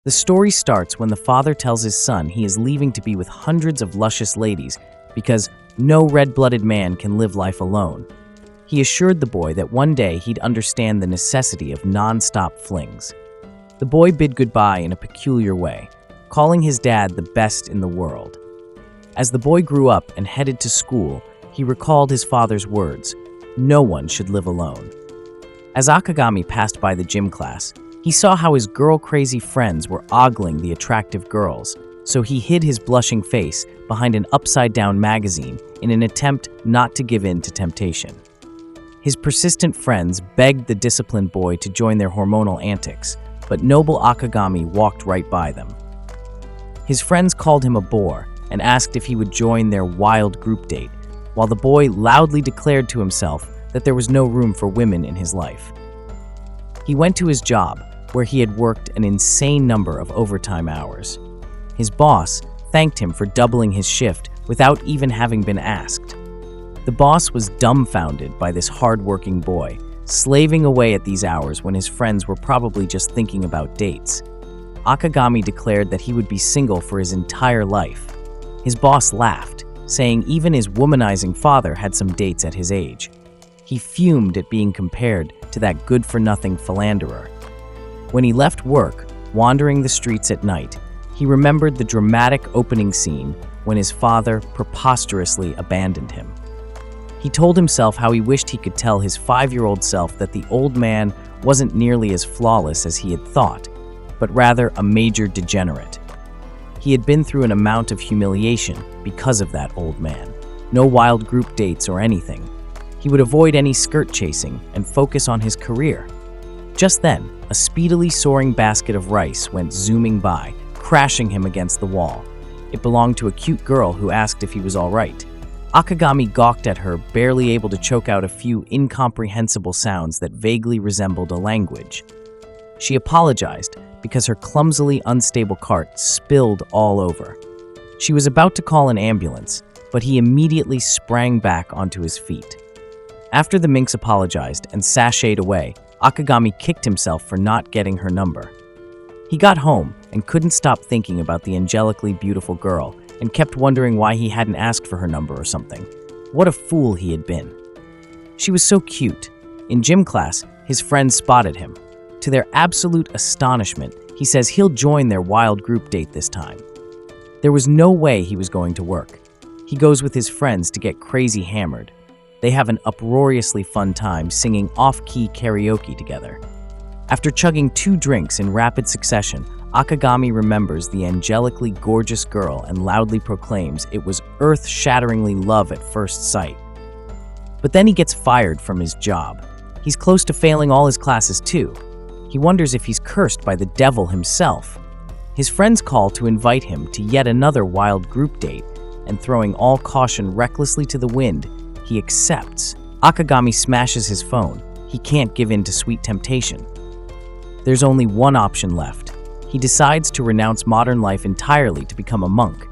The story starts when the father tells his son he is leaving to be with hundreds of luscious ladies because no red-blooded man can live life alone. He assured the boy that one day he'd understand the necessity of non-stop flings. The boy bid goodbye in a peculiar way, calling his dad the best in the world. As the boy grew up and headed to school, he recalled his father's words, "No one should live alone." As Akagami passed by the gym class, he saw how his girl-crazy friends were ogling the attractive girls, so he hid his blushing face behind an upside-down magazine in an attempt not to give in to temptation. His persistent friends begged the disciplined boy to join their hormonal antics, but noble Akagami walked right by them. His friends called him a bore and asked if he would join their wild group date, while the boy loudly declared to himself that there was no room for women in his life. He went to his job, where he had worked an insane number of overtime hours. His boss thanked him for doubling his shift without even having been asked. The boss was dumbfounded by this hard-working boy, slaving away at these hours when his friends were probably just thinking about dates. Akagami declared that he would be single for his entire life. His boss laughed, saying even his womanizing father had some dates at his age. He fumed at being compared to that good-for-nothing philanderer. When he left work, wandering the streets at night, he remembered the dramatic opening scene when his father preposterously abandoned him. He told himself how he wished he could tell his 5-year-old self that the old man wasn't nearly as flawless as he had thought, but rather a major degenerate. He had been through an amount of humiliation because of that old man. No wild group dates or anything. He would avoid any skirt chasing and focus on his career. Just then, a speedily soaring basket of rice went zooming by, crashing him against the wall. It belonged to a cute girl who asked if he was all right. Akagami gawked at her, barely able to choke out a few incomprehensible sounds that vaguely resembled a language. She apologized because her clumsily unstable cart spilled all over. She was about to call an ambulance, but he immediately sprang back onto his feet. After the minx apologized and sashayed away, Akagami kicked himself for not getting her number. He got home and couldn't stop thinking about the angelically beautiful girl and kept wondering why he hadn't asked for her number or something. What a fool he had been. She was so cute. In gym class, his friends spotted him. To their absolute astonishment, he says he'll join their wild group date this time. There was no way he was going to work. He goes with his friends to get crazy hammered. They have an uproariously fun time singing off-key karaoke together. After chugging 2 drinks in rapid succession, Akagami remembers the angelically gorgeous girl and loudly proclaims it was earth-shatteringly love at first sight. But then he gets fired from his job. He's close to failing all his classes too. He wonders if he's cursed by the devil himself. His friends call to invite him to yet another wild group date, and throwing all caution recklessly to the wind, he accepts. Akagami smashes his phone. He can't give in to sweet temptation. There's only one option left. He decides to renounce modern life entirely to become a monk.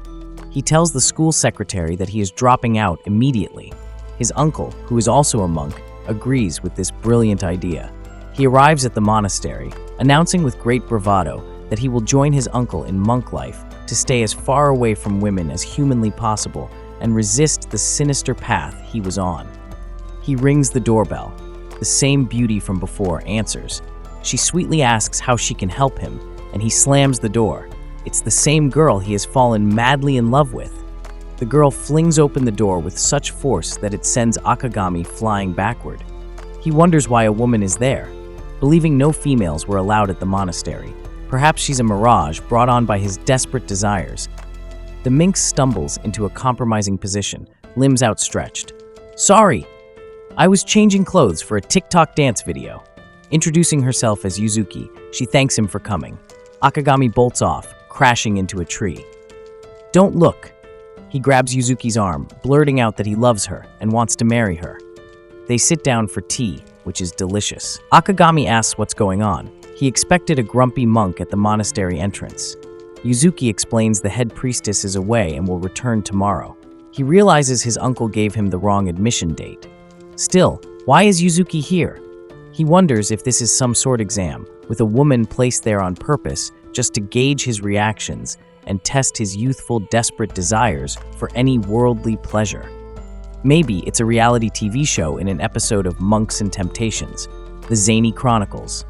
He tells the school secretary that he is dropping out immediately. His uncle, who is also a monk, agrees with this brilliant idea. He arrives at the monastery, announcing with great bravado that he will join his uncle in monk life to stay as far away from women as humanly possible and resist the sinister path he was on. He rings the doorbell. The same beauty from before answers. She sweetly asks how she can help him, and he slams the door. It's the same girl he has fallen madly in love with. The girl flings open the door with such force that it sends Akagami flying backward. He wonders why a woman is there, believing no females were allowed at the monastery. Perhaps she's a mirage brought on by his desperate desires. The minx stumbles into a compromising position, limbs outstretched. "Sorry, I was changing clothes for a TikTok dance video." Introducing herself as Yuzuki, she thanks him for coming. Akagami bolts off, crashing into a tree. "Don't look." He grabs Yuzuki's arm, blurting out that he loves her and wants to marry her. They sit down for tea, which is delicious. Akagami asks what's going on. He expected a grumpy monk at the monastery entrance. Yuzuki explains the head priestess is away and will return tomorrow. He realizes his uncle gave him the wrong admission date. Still, why is Yuzuki here? He wonders if this is some sort of exam, with a woman placed there on purpose just to gauge his reactions and test his youthful, desperate desires for any worldly pleasure. Maybe it's a reality TV show in an episode of Monks and Temptations, The Zany Chronicles.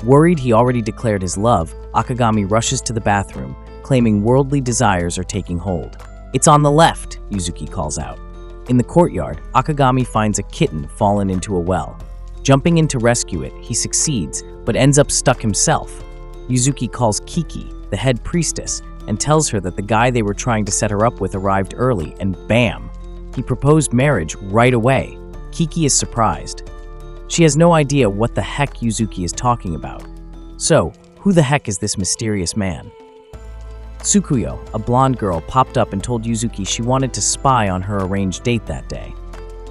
Worried he already declared his love, Akagami rushes to the bathroom, claiming worldly desires are taking hold. "It's on the left," Yuzuki calls out. In the courtyard, Akagami finds a kitten fallen into a well. Jumping in to rescue it, he succeeds, but ends up stuck himself. Yuzuki calls Kiki, the head priestess, and tells her that the guy they were trying to set her up with arrived early, and bam! He proposed marriage right away. Kiki is surprised. She has no idea what the heck Yuzuki is talking about. So, who the heck is this mysterious man? Tsukuyo, a blonde girl, popped up and told Yuzuki she wanted to spy on her arranged date that day.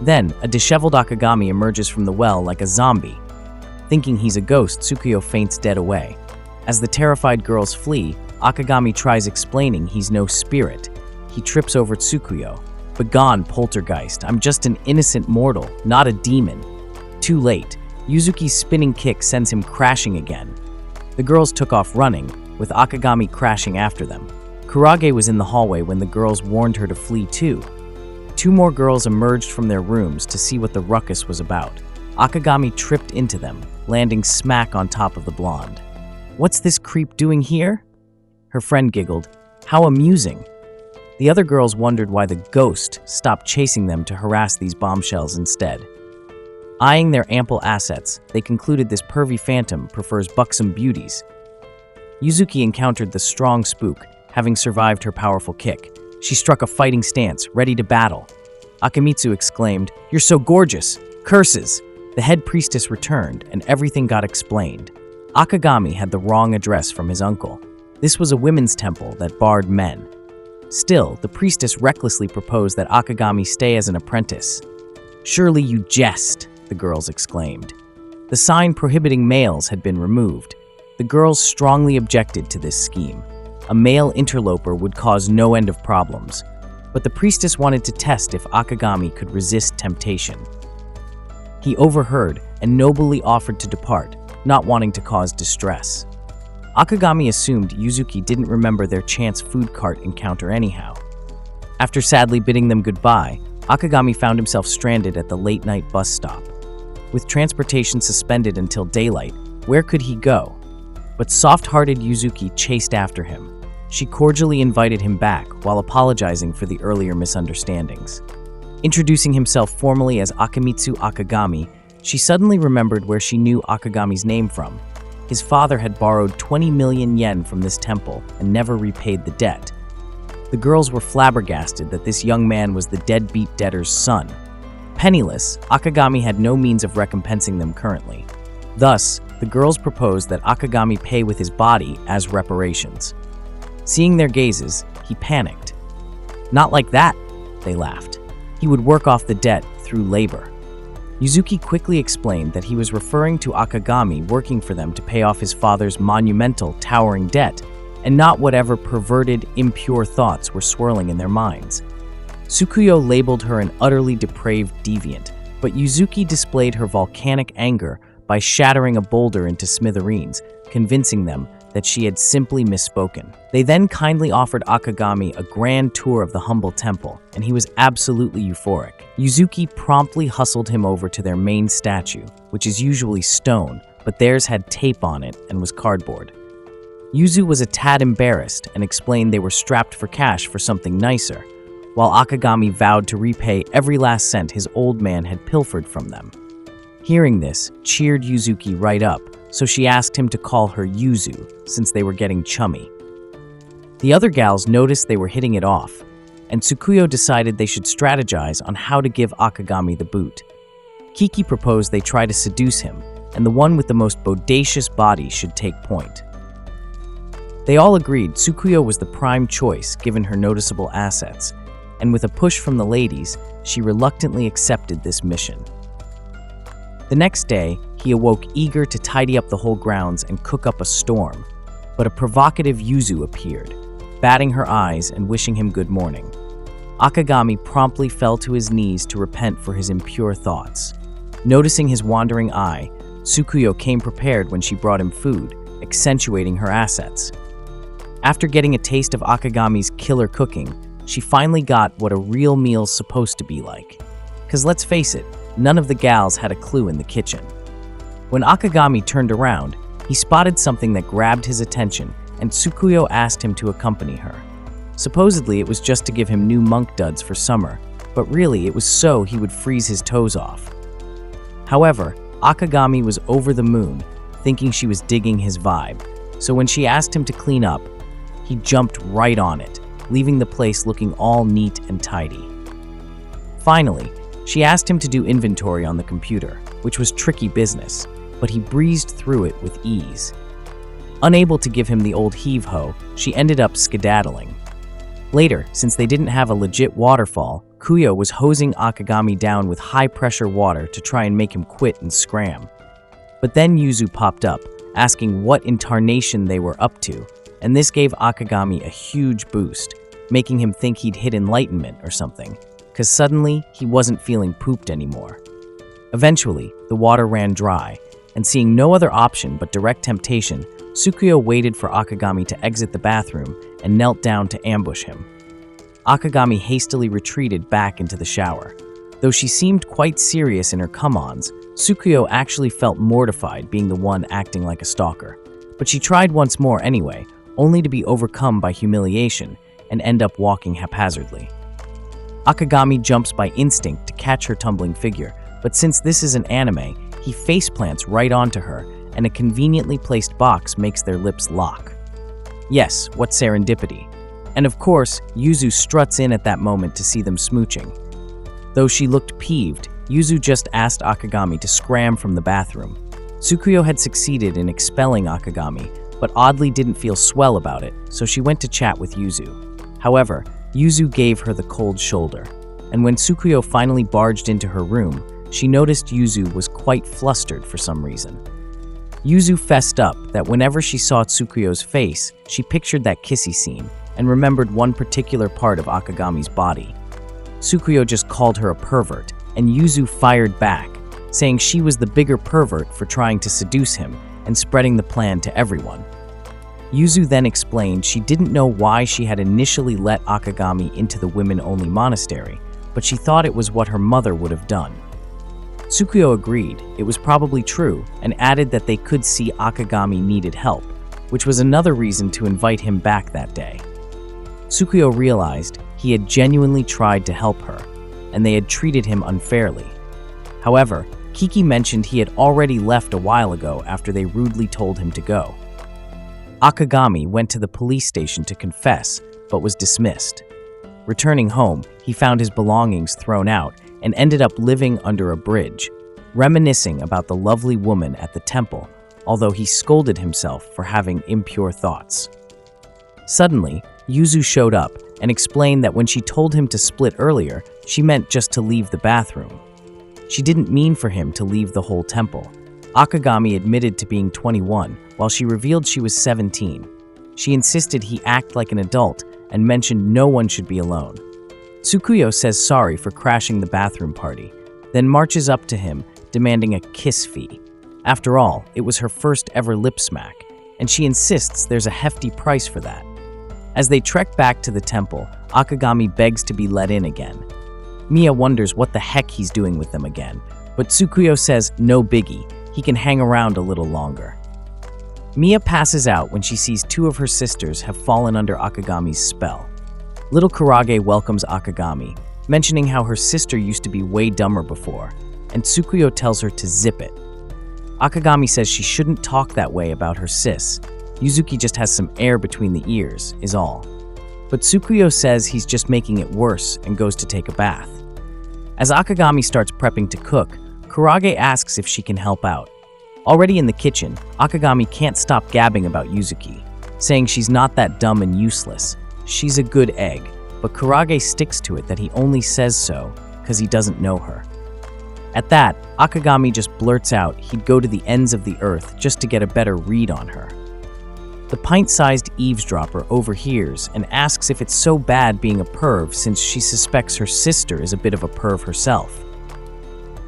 Then, a disheveled Akagami emerges from the well like a zombie. Thinking he's a ghost, Tsukuyo faints dead away. As the terrified girls flee, Akagami tries explaining he's no spirit. He trips over Tsukuyo. "Begone, poltergeist. I'm just an innocent mortal, not a demon." Too late. Yuzuki's spinning kick sends him crashing again. The girls took off running, with Akagami crashing after them. Kurage was in the hallway when the girls warned her to flee too. 2 more girls emerged from their rooms to see what the ruckus was about. Akagami tripped into them, landing smack on top of the blonde. "What's this creep doing here?" Her friend giggled. "How amusing." The other girls wondered why the ghost stopped chasing them to harass these bombshells instead. Eyeing their ample assets, they concluded this pervy phantom prefers buxom beauties. Yuzuki encountered the strong spook, having survived her powerful kick. She struck a fighting stance, ready to battle. Akamitsu exclaimed, "You're so gorgeous! Curses!" The head priestess returned, and everything got explained. Akagami had the wrong address from his uncle. This was a women's temple that barred men. Still, the priestess recklessly proposed that Akagami stay as an apprentice. "Surely you jest," the girls exclaimed. The sign prohibiting males had been removed. The girls strongly objected to this scheme. A male interloper would cause no end of problems, but the priestess wanted to test if Akagami could resist temptation. He overheard and nobly offered to depart, not wanting to cause distress. Akagami assumed Yuzuki didn't remember their chance food cart encounter anyhow. After sadly bidding them goodbye, Akagami found himself stranded at the late-night bus stop. With transportation suspended until daylight, where could he go? But soft-hearted Yuzuki chased after him. She cordially invited him back while apologizing for the earlier misunderstandings. Introducing himself formally as Akamitsu Akagami, she suddenly remembered where she knew Akagami's name from. His father had borrowed 20 million yen from this temple and never repaid the debt. The girls were flabbergasted that this young man was the deadbeat debtor's son. Penniless, Akagami had no means of recompensing them currently. Thus, the girls proposed that Akagami pay with his body as reparations. Seeing their gazes, he panicked. "Not like that," they laughed. "He would work off the debt through labor." Yuzuki quickly explained that he was referring to Akagami working for them to pay off his father's monumental, towering debt, and not whatever perverted, impure thoughts were swirling in their minds. Tsukuyo labeled her an utterly depraved deviant, but Yuzuki displayed her volcanic anger by shattering a boulder into smithereens, convincing them that she had simply misspoken. They then kindly offered Akagami a grand tour of the humble temple, and he was absolutely euphoric. Yuzuki promptly hustled him over to their main statue, which is usually stone, but theirs had tape on it and was cardboard. Yuzu was a tad embarrassed and explained they were strapped for cash for something nicer, while Akagami vowed to repay every last cent his old man had pilfered from them. Hearing this cheered Yuzuki right up, so she asked him to call her Yuzu, since they were getting chummy. The other gals noticed they were hitting it off, and Tsukuyo decided they should strategize on how to give Akagami the boot. Kiki proposed they try to seduce him, and the one with the most bodacious body should take point. They all agreed Tsukuyo was the prime choice given her noticeable assets, and with a push from the ladies, she reluctantly accepted this mission. The next day, he awoke eager to tidy up the whole grounds and cook up a storm, but a provocative Yuzu appeared, batting her eyes and wishing him good morning. Akagami promptly fell to his knees to repent for his impure thoughts. Noticing his wandering eye, Tsukuyo came prepared when she brought him food, accentuating her assets. After getting a taste of Akagami's killer cooking, she finally got what a real meal's supposed to be like. 'Cause let's face it, none of the gals had a clue in the kitchen. When Akagami turned around, he spotted something that grabbed his attention, and Tsukuyo asked him to accompany her. Supposedly, it was just to give him new monk duds for summer, but really it was so he would freeze his toes off. However, Akagami was over the moon, thinking she was digging his vibe, so when she asked him to clean up, he jumped right on it, leaving the place looking all neat and tidy. Finally, she asked him to do inventory on the computer, which was tricky business, but he breezed through it with ease. Unable to give him the old heave-ho, she ended up skedaddling. Later, since they didn't have a legit waterfall, Kuyo was hosing Akagami down with high-pressure water to try and make him quit and scram. But then Yuzu popped up, asking what in tarnation they were up to, and this gave Akagami a huge boost, making him think he'd hit enlightenment or something, because suddenly he wasn't feeling pooped anymore. Eventually, the water ran dry, and seeing no other option but direct temptation, Tsukuyo waited for Akagami to exit the bathroom and knelt down to ambush him. Akagami hastily retreated back into the shower. Though she seemed quite serious in her come-ons, Tsukuyo actually felt mortified being the one acting like a stalker. But she tried once more anyway, only to be overcome by humiliation and end up walking haphazardly. Akagami jumps by instinct to catch her tumbling figure, but since this is an anime, he faceplants right onto her, and a conveniently placed box makes their lips lock. Yes, what serendipity. And of course, Yuzu struts in at that moment to see them smooching. Though she looked peeved, Yuzu just asked Akagami to scram from the bathroom. Tsukuyo had succeeded in expelling Akagami, but oddly didn't feel swell about it, so she went to chat with Yuzu. However, Yuzu gave her the cold shoulder, and when Tsukuyo finally barged into her room, she noticed Yuzu was quite flustered for some reason. Yuzu fessed up that whenever she saw Tsukuyo's face, she pictured that kissy scene and remembered one particular part of Akagami's body. Tsukuyo just called her a pervert, and Yuzu fired back, saying she was the bigger pervert for trying to seduce him and spreading the plan to everyone. Yuzu then explained she didn't know why she had initially let Akagami into the women-only monastery, but she thought it was what her mother would have done. Tsukuyo agreed it was probably true and added that they could see Akagami needed help, which was another reason to invite him back that day. Tsukuyo realized he had genuinely tried to help her, and they had treated him unfairly. However, Kiki mentioned he had already left a while ago after they rudely told him to go. Akagami went to the police station to confess, but was dismissed. Returning home, he found his belongings thrown out and ended up living under a bridge, reminiscing about the lovely woman at the temple, although he scolded himself for having impure thoughts. Suddenly, Yuzu showed up and explained that when she told him to split earlier, she meant just to leave the bathroom. She didn't mean for him to leave the whole temple. Akagami admitted to being 21, while she revealed she was 17. She insisted he act like an adult and mentioned no one should be alone. Tsukuyo says sorry for crashing the bathroom party, then marches up to him, demanding a kiss fee. After all, it was her first ever lip smack, and she insists there's a hefty price for that. As they trek back to the temple, Akagami begs to be let in again. Mia wonders what the heck he's doing with them again, but Tsukuyo says no biggie, he can hang around a little longer. Mia passes out when she sees two of her sisters have fallen under Akagami's spell. Little Kurage welcomes Akagami, mentioning how her sister used to be way dumber before, and Tsukuyo tells her to zip it. Akagami says she shouldn't talk that way about her sis. Yuzuki just has some air between the ears, is all. But Tsukuyo says he's just making it worse and goes to take a bath. As Akagami starts prepping to cook, Kurage asks if she can help out. Already in the kitchen, Akagami can't stop gabbing about Yuzuki, saying she's not that dumb and useless. She's a good egg, but Kurage sticks to it that he only says so because he doesn't know her. At that, Akagami just blurts out he'd go to the ends of the earth just to get a better read on her. The pint-sized eavesdropper overhears and asks if it's so bad being a perv since she suspects her sister is a bit of a perv herself.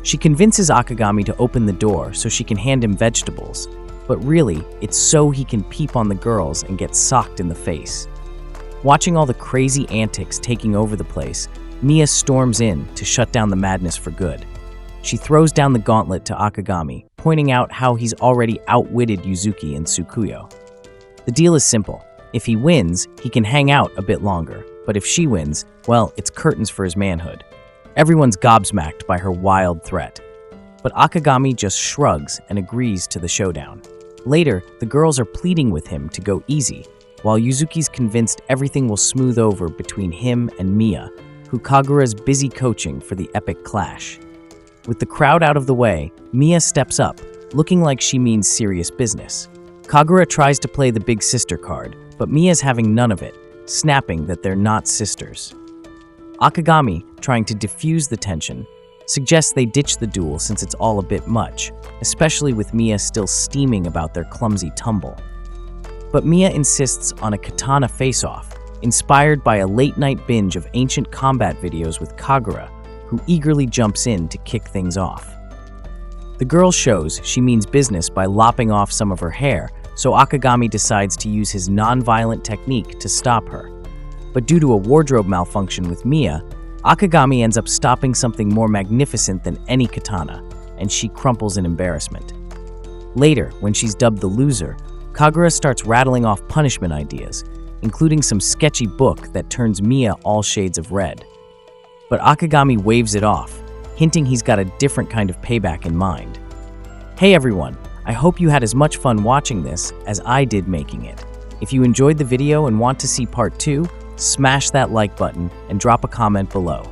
She convinces Akagami to open the door so she can hand him vegetables, but really, it's so he can peep on the girls and get socked in the face. Watching all the crazy antics taking over the place, Mia storms in to shut down the madness for good. She throws down the gauntlet to Akagami, pointing out how he's already outwitted Yuzuki and Tsukuyo. The deal is simple. If he wins, he can hang out a bit longer, but if she wins, well, it's curtains for his manhood. Everyone's gobsmacked by her wild threat. But Akagami just shrugs and agrees to the showdown. Later, the girls are pleading with him to go easy, while Yuzuki's convinced everything will smooth over between him and Mia, who Kagura's busy coaching for the epic clash. With the crowd out of the way, Mia steps up, looking like she means serious business. Kagura tries to play the big sister card, but Mia's having none of it, snapping that they're not sisters. Akagami, trying to diffuse the tension, suggests they ditch the duel since it's all a bit much, especially with Mia still steaming about their clumsy tumble. But Mia insists on a katana face-off, inspired by a late-night binge of ancient combat videos with Kagura, who eagerly jumps in to kick things off. The girl shows she means business by lopping off some of her hair, so Akagami decides to use his non-violent technique to stop her. But due to a wardrobe malfunction with Mia, Akagami ends up stopping something more magnificent than any katana, and she crumples in embarrassment. Later, when she's dubbed the loser, Kagura starts rattling off punishment ideas, including some sketchy book that turns Mia all shades of red. But Akagami waves it off, hinting he's got a different kind of payback in mind. Hey everyone, I hope you had as much fun watching this as I did making it. If you enjoyed the video and want to see part 2, smash that like button and drop a comment below.